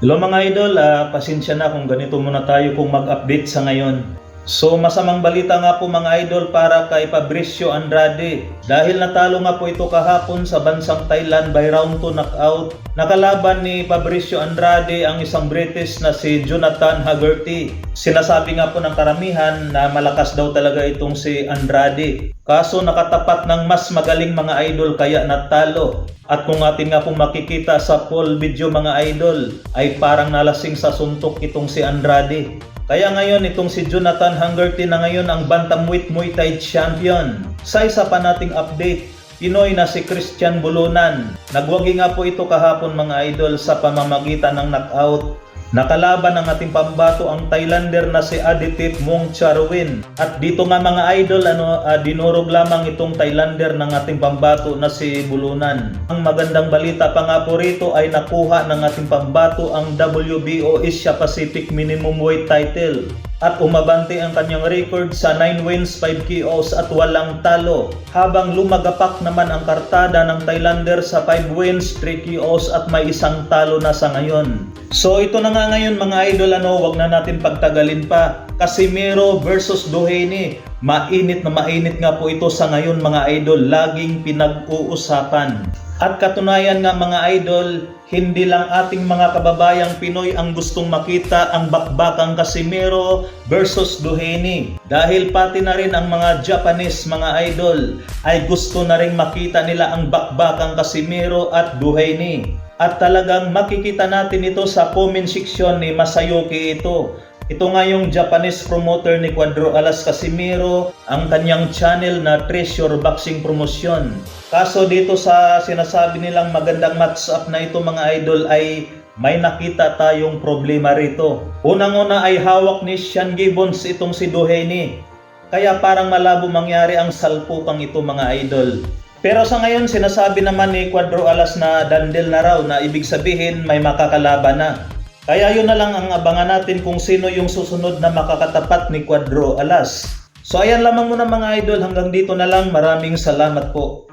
Hello mga idol, pasensya na kung ganito muna tayo kung mag-update sa ngayon. So masamang balita nga po mga idol para kay Fabricio Andrade. Dahil natalo nga po ito kahapon sa bansang Thailand by round 2 knockout. Nakalaban ni Fabricio Andrade ang isang British na si Jonathan Haggerty. Sinasabi nga po ng karamihan na malakas daw talaga itong si Andrade. Kaso nakatapat ng mas magaling mga idol kaya natalo. At kung atin nga pong makikita sa full video mga idol, ay parang nalasing sa suntok itong si Andrade. Kaya ngayon itong si Jonathan Haggerty na ngayon ang bantamweight Muay Thai champion. Sa isa pa nating update, Pinoy na si Christian Bulunan. Nagwagi nga po ito kahapon mga idol sa pamamagitan ng knockout. Nakalaban ng ating pambato ang Thailander na si Aditip Mongcharwin. At dito nga mga idol, dinurog lamang itong Thailander ng ating pambato na si Bulunan. Ang magandang balita pa nga po rito ay nakuha ng ating pambato ang WBO Asia Pacific Minimum Weight title. At umabante ang kanyang record sa 9 wins, 5 KOs at walang talo. Habang lumagapak naman ang kartada ng Thailander sa 5 wins, 3 KOs at may isang talo na sa ngayon. So ito na nga ngayon mga idol, wag na natin pagtagalin pa. Casimero versus Doheny. Mainit na mainit nga po ito sa ngayon mga idol, laging pinag-uusapan. At katunayan nga mga idol, hindi lang ating mga kababayang Pinoy ang gustong makita ang bakbakang Casimero versus Doheny. Dahil pati na rin ang mga Japanese mga idol ay gusto na rin makita nila ang bakbakang Casimero at Doheny. At talagang makikita natin ito sa comment section ni Masayuki ito. Ito nga yung Japanese promoter ni Cuadro Alas Casimero, ang kanyang channel na Treasure Boxing Promotion. Kaso dito sa sinasabi nilang magandang match-up na ito mga idol ay may nakita tayong problema rito. Unang-una ay hawak ni Sean Gibbons itong si Doheny. Kaya parang malabo mangyari ang salpukang ito mga idol. Pero sa ngayon sinasabi naman ni Cuadro Alas na dandel na raw, na ibig sabihin may makakalaban na. Kaya yun na lang ang abangan natin kung sino yung susunod na makakatapat ni Cuadro Alas. So ayan lamang muna mga idol, hanggang dito na lang. Maraming salamat po.